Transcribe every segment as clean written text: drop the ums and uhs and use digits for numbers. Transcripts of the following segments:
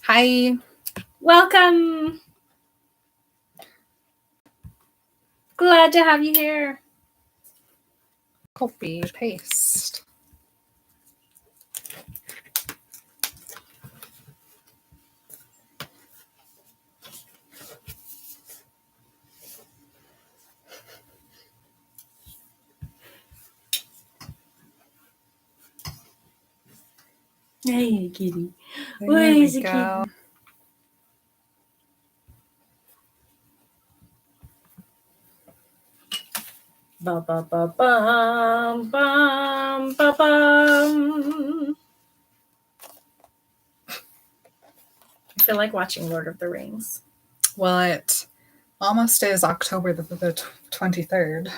Hi. Welcome. Glad to have you here. Copy, paste. Hey, kitty. There Where we is the go. kitty? Ba ba ba bum bum ba bum. I feel like watching Lord of the Rings. Well, it almost is October the 23rd.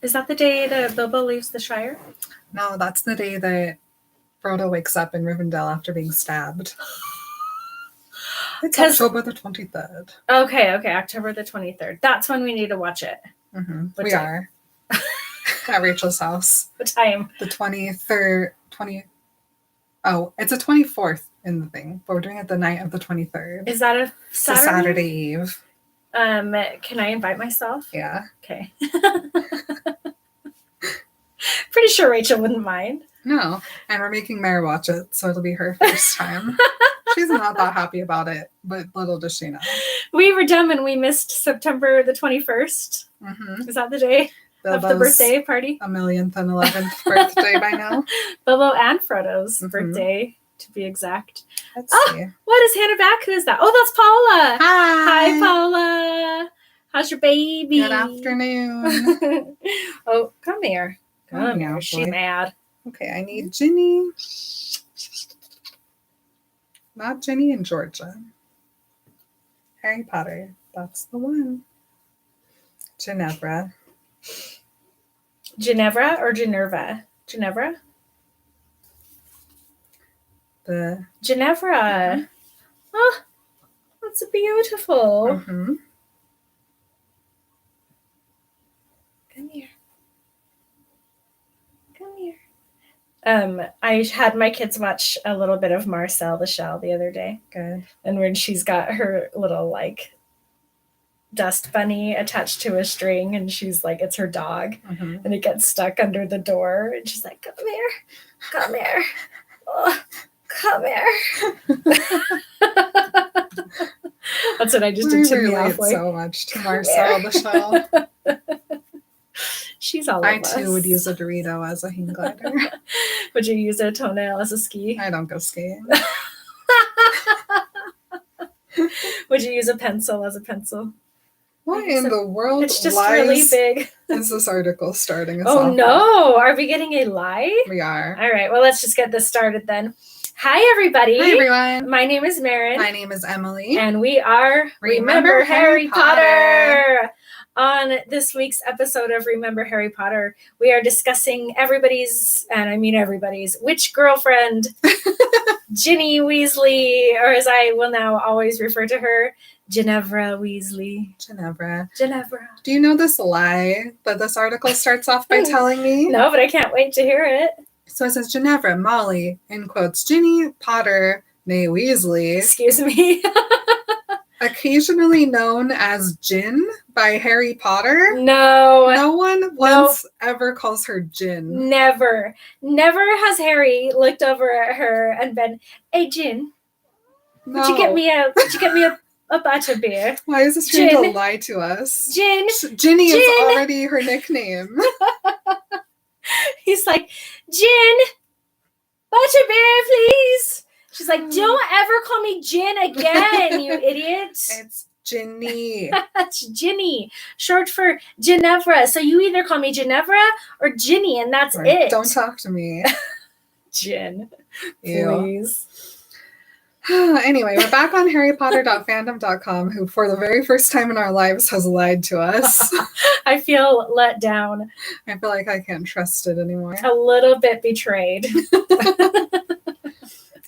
Is that the day that Bilbo leaves the Shire? No, that's the day that Frodo wakes up in Rivendell after being stabbed. It's October the 23rd. Okay, October the 23rd. That's when we need to watch it. Mm-hmm. We are. At Rachel's house. What time? The 23rd. Oh, it's a 24th in the thing, but we're doing it the night of the 23rd. Is that a Saturday? It's a Saturday Eve. Can I invite myself? Yeah. Okay. Pretty sure Rachel wouldn't mind. No, and we're making Mare watch it, so it'll be her first time. She's not that happy about it, but little does she know. We were dumb and we missed September the 21st. Mm-hmm. Is that the day of the birthday party? A millionth and 11th birthday by now. Bilbo and Frodo's birthday, to be exact. Let's see. What is Hannah back? Who is that? Oh, that's Paula. Hi. Hi, Paula. How's your baby? Good afternoon. Oh, come here. Come here. Boy. She's mad. Okay, I need Ginny. Not Ginny and Georgia. Harry Potter. That's the one. Ginevra. Ginevra or Ginevra? Ginevra? The Ginevra. Mm-hmm. Oh, that's beautiful. Mm-hmm. Come here. Come here. I had my kids watch a little bit of Marcel the Shell the other day. Good. And when she's got her little dust bunny attached to a string and she's like, it's her dog, and it gets stuck under the door and she's like, come here, oh, come here. That's what I just did to me halfway. So much to Marcel the Shell. She's all I too would use a Dorito as a hang glider. Would you use a toenail as a ski? I don't go skiing. Would you use a pencil as a pencil? What in the world? It's just really big. Is this article starting us off? Oh no! Are we getting a live? We are. All right. Well, let's just get this started then. Hi, everybody. Hi, everyone. My name is Marin. My name is Emily. And we are Remember Harry Potter. On this week's episode of Remember Harry Potter, we are discussing everybody's, and I mean everybody's, witch girlfriend, Ginny Weasley, or as I will now always refer to her, Ginevra Weasley. Ginevra. Do you know this lie that this article starts off by telling me? No, but I can't wait to hear it. So it says Ginevra, Molly, in quotes, Ginny Potter, née Weasley. Excuse me. Occasionally known as Gin by Harry Potter. No one once ever calls her Gin. Never has Harry looked over at her and been, hey Gin, no. Would you get me a butterbeer? Why is this trying to lie to us? Ginny is already her nickname. He's like, Gin, butterbeer, please. She's like, don't ever call me Gin again, you idiot. It's Ginny. That's Ginny, short for Ginevra. So you either call me Ginevra or Ginny, and that's it. Don't talk to me. Gin, Ew. Please. Anyway, we're back on harrypotter.fandom.com, who for the very first time in our lives has lied to us. I feel let down. I feel like I can't trust it anymore. A little bit betrayed.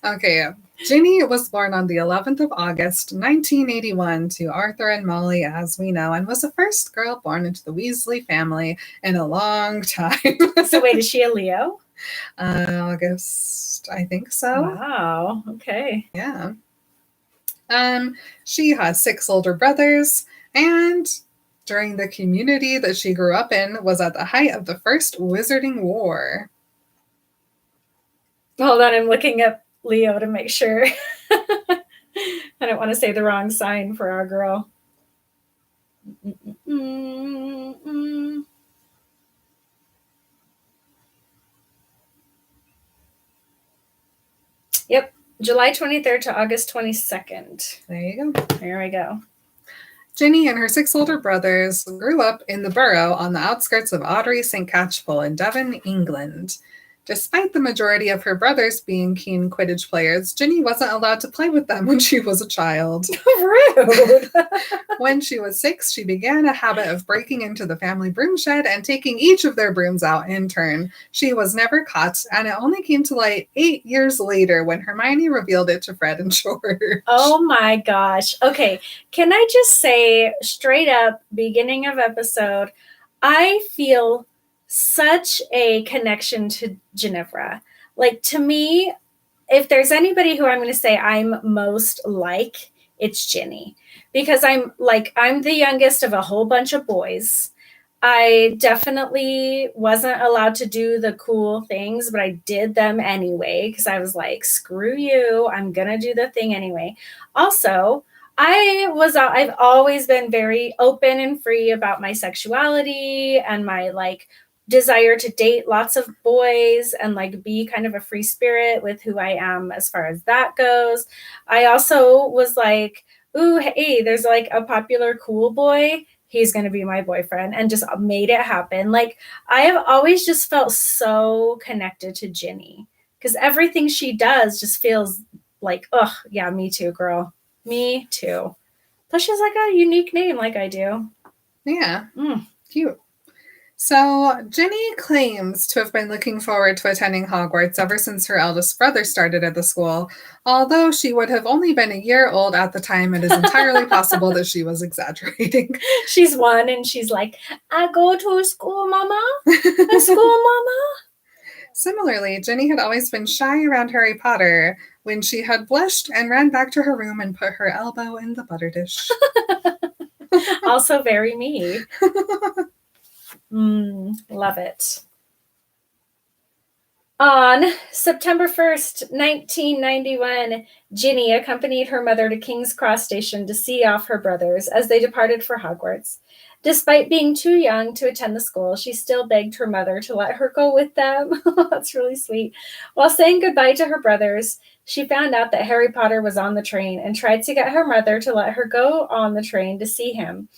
Okay, Ginny was born on the 11th of August, 1981 to Arthur and Molly, as we know, and was the first girl born into the Weasley family in a long time. So wait, is she a Leo? August, I think so. Wow. Okay. Yeah. She has 6 older brothers, and during the community that she grew up in was at the height of the First Wizarding War. Hold on, I'm looking up Leo to make sure. I don't want to say the wrong sign for our girl. Yep, July 23rd to August 22nd. There you go. There we go. Ginny and her 6 older brothers grew up in the borough on the outskirts of Audrey St. Catchpole in Devon, England. Despite the majority of her brothers being keen Quidditch players, Ginny wasn't allowed to play with them when she was a child. Rude. When she was 6, she began a habit of breaking into the family broom shed and taking each of their brooms out in turn. She was never caught, and it only came to light 8 years later when Hermione revealed it to Fred and George. Oh my gosh. Okay, can I just say straight up, beginning of episode, I feel such a connection to Ginevra. Like, to me, if there's anybody who I'm going to say I'm most like, it's Ginny. Because I'm the youngest of a whole bunch of boys. I definitely wasn't allowed to do the cool things, but I did them anyway because I was like, screw you, I'm going to do the thing anyway. Also, I've always been very open and free about my sexuality and my desire to date lots of boys and be kind of a free spirit with who I am as far as that goes. I also was like, ooh, hey, there's a popular cool boy. He's going to be my boyfriend, and just made it happen. I have always just felt so connected to Ginny because everything she does just feels like, oh yeah, me too, girl. Me too. Plus she's a unique name like I do. Yeah. Cute. So, Ginny claims to have been looking forward to attending Hogwarts ever since her eldest brother started at the school. Although she would have only been a year old at the time, it is entirely possible that she was exaggerating. She's 1 and she's like, I go to school, mama. A school, mama. Similarly, Ginny had always been shy around Harry Potter when she had blushed and ran back to her room and put her elbow in the butter dish. Also very me. Love it. On September 1st, 1991, Ginny accompanied her mother to King's Cross Station to see off her brothers as they departed for Hogwarts. Despite being too young to attend the school, she still begged her mother to let her go with them. That's really sweet. While saying goodbye to her brothers, she found out that Harry Potter was on the train and tried to get her mother to let her go on the train to see him.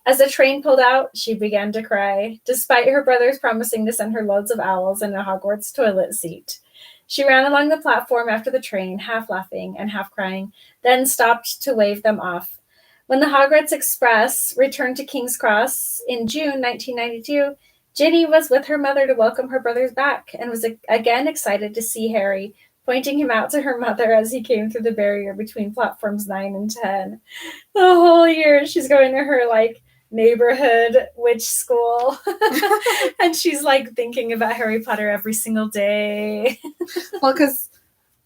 As the train pulled out, she began to cry, despite her brothers promising to send her loads of owls and a Hogwarts toilet seat. She ran along the platform after the train, half laughing and half crying, then stopped to wave them off. When the Hogwarts Express returned to King's Cross in June 1992, Ginny was with her mother to welcome her brothers back and was again excited to see Harry, pointing him out to her mother as he came through the barrier between platforms 9 and 10. The whole year she's going to her neighborhood witch school and she's thinking about Harry Potter every single day. Well, because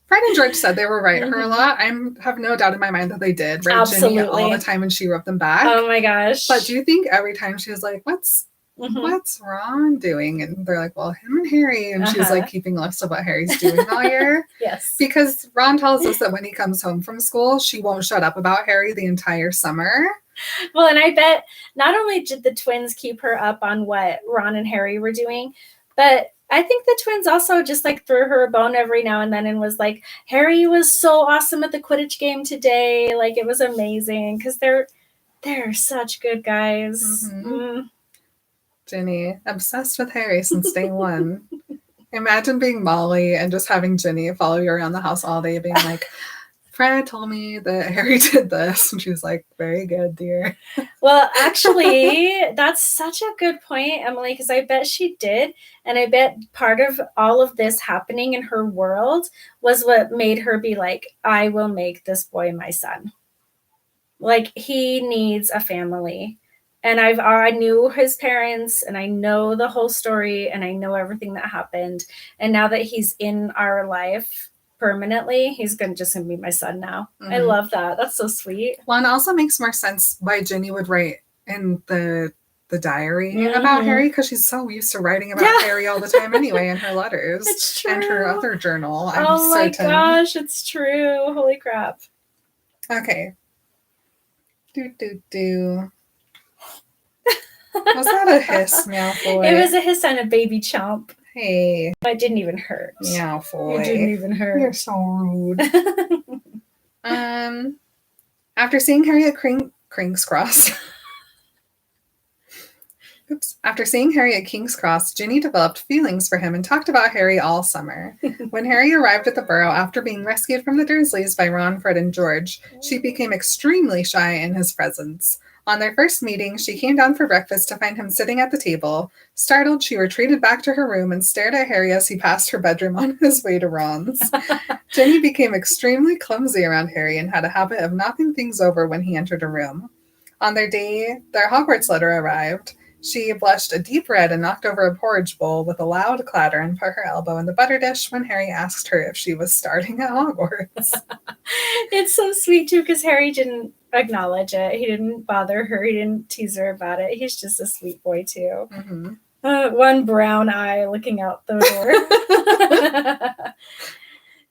Fred and George said they were writing her a lot. I have no doubt in my mind that they did write Ginny all the time, and she wrote them back. Oh my gosh. But do you think every time she was like, what's Ron doing? And they're like, well, him and Harry. And she's keeping a list of what Harry's doing all year. Yes. Because Ron tells us that when he comes home from school, she won't shut up about Harry the entire summer. Well, and I bet not only did the twins keep her up on what Ron and Harry were doing, but I think the twins also just threw her a bone every now and then and was like, Harry was so awesome at the Quidditch game today. It was amazing because they're such good guys. Ginny, obsessed with Harry since day one. Imagine being Molly and just having Ginny follow you around the house all day being like, Fred told me that Harry did this. And she was like, very good, dear. Well, actually, that's such a good point, Emily, because I bet she did. And I bet part of all of this happening in her world was what made her be like, I will make this boy my son. He needs a family. And I knew his parents, and I know the whole story, and I know everything that happened. And now that he's in our life permanently, he's just gonna be my son now. I love that. That's so sweet. Well, and it also makes more sense why Ginny would write in the diary about Harry, because she's so used to writing about Harry all the time anyway in her letters. It's true. And her other journal, I'm certain. Gosh, it's true. Holy crap. Okay. Was that a hiss, Malfoy? It was a hiss and a baby chomp. Hey. It didn't even hurt. Malfoy. It didn't even hurt. You're so rude. After seeing Harry at King's Cross. After seeing Harry at King's Cross, Ginny developed feelings for him and talked about Harry all summer. When Harry arrived at the Burrow after being rescued from the Dursleys by Ron, Fred, and George, she became extremely shy in his presence. On their first meeting, she came down for breakfast to find him sitting at the table. Startled, she retreated back to her room and stared at Harry as he passed her bedroom on his way to Ron's. Ginny became extremely clumsy around Harry and had a habit of knocking things over when he entered a room. On their day, their Hogwarts letter arrived. She blushed a deep red and knocked over a porridge bowl with a loud clatter and put her elbow in the butter dish when Harry asked her if she was starting at Hogwarts. It's so sweet, too, because Harry didn't acknowledge it. He didn't bother her. He didn't tease her about it. He's just a sweet boy, too. Mm-hmm. One brown eye looking out the door.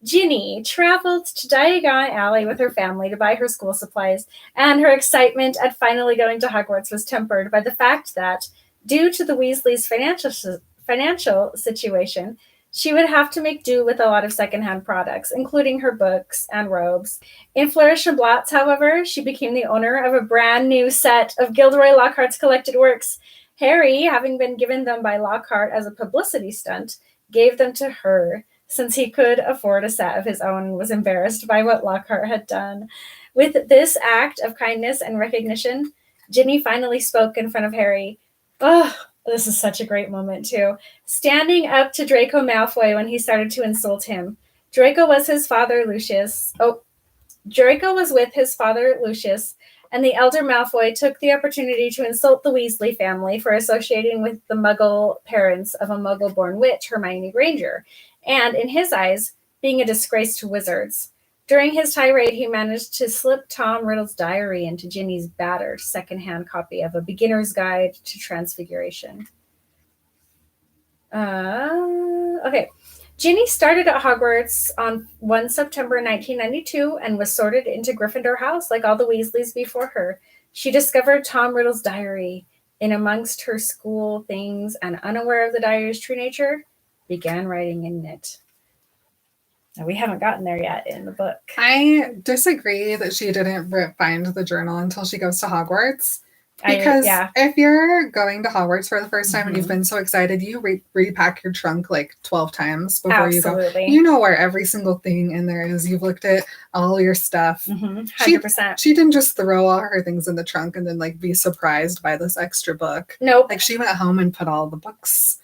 Ginny traveled to Diagon Alley with her family to buy her school supplies, and her excitement at finally going to Hogwarts was tempered by the fact that, due to the Weasleys' financial situation, she would have to make do with a lot of secondhand products, including her books and robes. In Flourish and Blotts, however, she became the owner of a brand new set of Gilderoy Lockhart's collected works. Harry, having been given them by Lockhart as a publicity stunt, gave them to her, since he could afford a set of his own and was embarrassed by what Lockhart had done. With this act of kindness and recognition, Ginny finally spoke in front of Harry. Oh, this is such a great moment, too. Standing up to Draco Malfoy when he started to insult him. Draco was with his father, Lucius, and the elder Malfoy took the opportunity to insult the Weasley family for associating with the Muggle parents of a Muggle-born witch, Hermione Granger, and, in his eyes, being a disgrace to wizards. During his tirade, he managed to slip Tom Riddle's diary into Ginny's battered secondhand copy of A Beginner's Guide to Transfiguration. Okay. Ginny started at Hogwarts on 1 September 1992 and was sorted into Gryffindor House like all the Weasleys before her. She discovered Tom Riddle's diary in amongst her school things and, unaware of the diary's true nature, began writing in it. Now, we haven't gotten there yet in the book. I disagree that she didn't find the journal until she goes to Hogwarts. Because if you're going to Hogwarts for the first time and you've been so excited, you repack your trunk like 12 times before you go. You know where every single thing in there is. You've looked at all your stuff. 100%. She didn't just throw all her things in the trunk and then like be surprised by this extra book. Nope. Like she went home and put all the books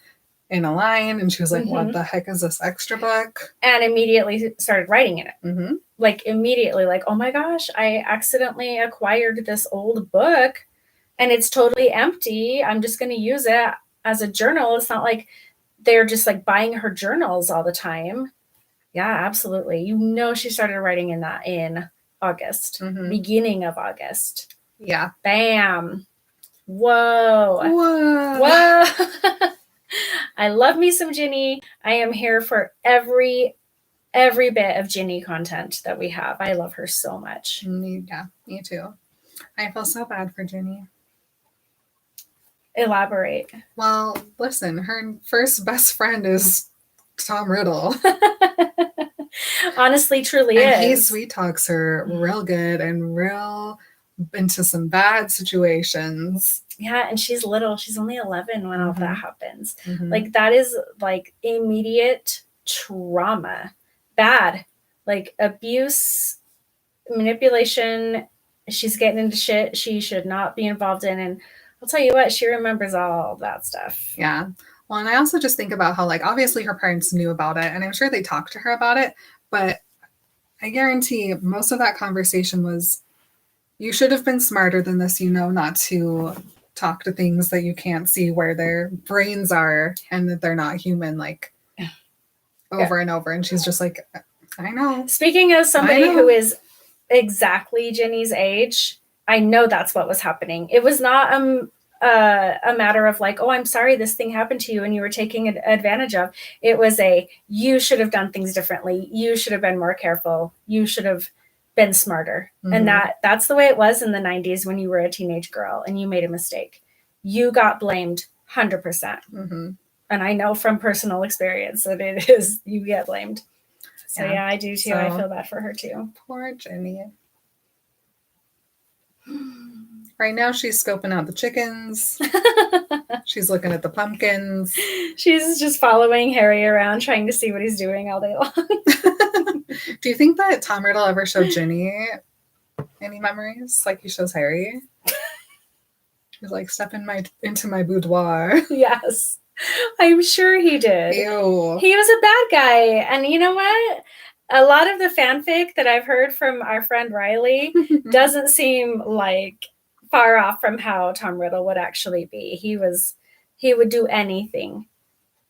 in a line and she was like, what the heck is this extra book? And immediately started writing in it. Like immediately, like, oh my gosh, I accidentally acquired this old book. And it's totally empty. I'm just going to use it as a journal. It's not like they're just like buying her journals all the time. Yeah, absolutely. You know, she started writing in that in August, beginning of August. Yeah. Bam. Whoa. I love me some Ginny. I am here for every bit of Ginny content that we have. I love her so much. Yeah, me too. I feel so bad for Ginny. Elaborate. Well, listen, her first best friend is Tom Riddle. Honestly, truly and is. He sweet talks her real good and real into some bad situations. Yeah, and she's little. She's only 11 when all that happens. Like, that is, like, immediate trauma. Bad. Like, abuse, manipulation. She's getting into shit she should not be involved in. And I'll tell you what, she remembers all that stuff. Yeah. Well, and I also just think about how, like, obviously her parents knew about it, and I'm sure they talked to her about it, but I guarantee most of that conversation was, you should have been smarter than this, you know, not to talk to things that you can't see where their brains are and that they're not human, like over and over. And she's just like, I know. Speaking of somebody who is exactly Ginny's age, I know that's what was happening. It was not a matter of like, oh, I'm sorry this thing happened to you and you were taking advantage of. It was you should have done things differently. You should have been more careful. You should have been smarter. And that's the way it was in the 90s when you were a teenage girl and you made a mistake. You got blamed 100%. And I know from personal experience that it is, you get blamed. So yeah, I do too. I feel bad for her too. Poor Ginny. Right now she's scoping out the chickens. She's looking at the pumpkins. She's just following Harry around trying to see what he's doing all day long. Do you think that Tom Riddle ever showed Ginny any memories like he shows Harry? He's like, step into my boudoir. Yes. I'm sure he did. Ew. He was a bad guy. And you know what? A lot of the fanfic that I've heard from our friend Riley doesn't seem like far off from how Tom Riddle would actually be. He would do anything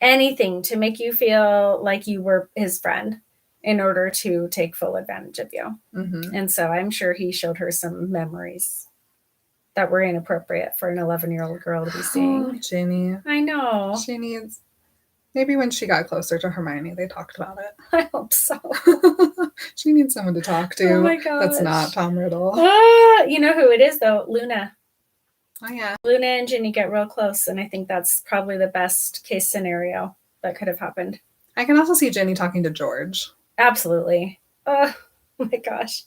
to make you feel like you were his friend in order to take full advantage of you. And so I'm sure he showed her some memories that were inappropriate for an 11-year-old girl to be seeing. Oh, Ginny. I know. She needs... Maybe when she got closer to Hermione, they talked about it. I hope so. She needs someone to talk to. Oh my gosh. That's not Tom Riddle. You know who it is, though? Luna. Oh, yeah. Luna and Ginny get real close, and I think that's probably the best case scenario that could have happened. I can also see Ginny talking to George. Absolutely. Oh my gosh.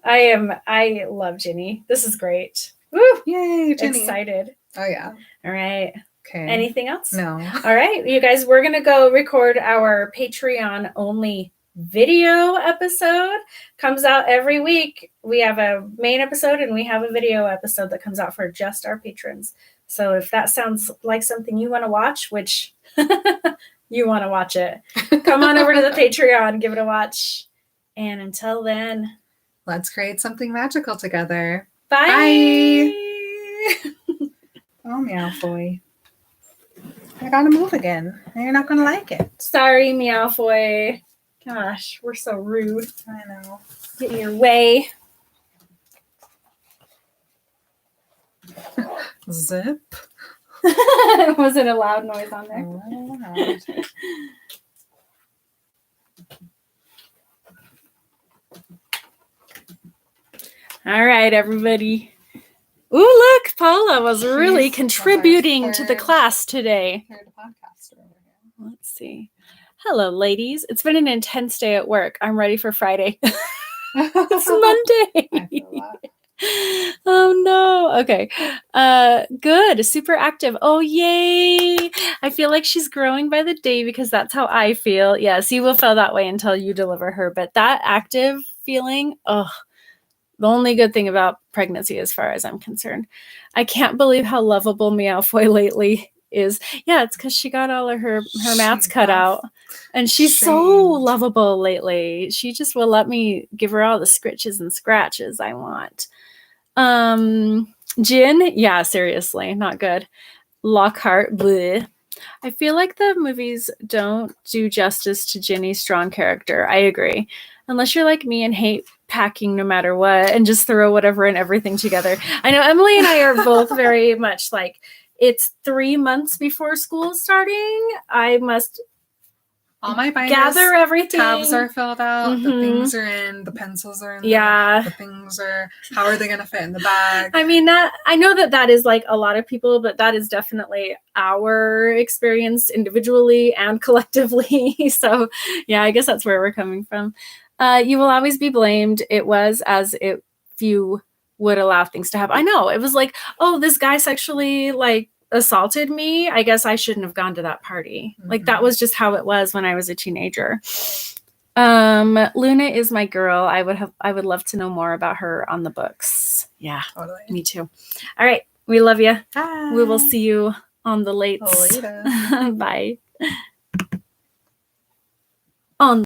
I love Ginny. This is great. Woo! Yay, Ginny. Excited. Oh, yeah. All right. Okay. Anything else? No. All right, you guys, we're going to go record our Patreon only video episode. Comes out every week. We have a main episode and we have a video episode that comes out for just our patrons. So if that sounds like something you want to watch, which you want to watch it, come on over to the Patreon, give it a watch. And until then, let's create something magical together. Bye. Bye. Oh, Meowfoy. I gotta move again. And you're not gonna like it. Sorry, Meowfoy. Gosh, we're so rude. I know. Get in your way. Zip. Was it a loud noise on there? Oh, all right, everybody. Ooh, look, Paula was really contributing to the class today. Let's see. Hello, ladies. It's been an intense day at work. I'm ready for Friday. It's Monday. I feel that. Oh, no. Okay. Good. Super active. Oh, yay. I feel like she's growing by the day because that's how I feel. Yes, you will feel that way until you deliver her. But that active feeling, the only good thing about pregnancy as far as I'm concerned. I can't believe how lovable Meowfoy lately is. Yeah, it's because she got all of her mats cut out. And she's so lovable lately. She just will let me give her all the scritches and scratches I want. Jin, yeah, seriously, not good. Lockhart, bleh. I feel like the movies don't do justice to Ginny's strong character. I agree. Unless you're like me and hate packing no matter what and just throw whatever and everything together. I know Emily and I are both very much like, it's 3 months before school is starting. I must all my binders, gather everything. Tabs are filled out. The things are in. The pencils are in. Yeah. The things are. How are they going to fit in the bag? I mean, I know that is like a lot of people, but that is definitely our experience individually and collectively. So, yeah, I guess that's where we're coming from. You will always be blamed. It was as if you would allow things to happen. I know. It was like, oh, this guy sexually like assaulted me. I guess I shouldn't have gone to that party. Like that was just how it was when I was a teenager. Luna is my girl. I would love to know more about her on the books. Yeah, totally. Me too. All right. We love you. Bye. We will see you on the lates. Later. Bye.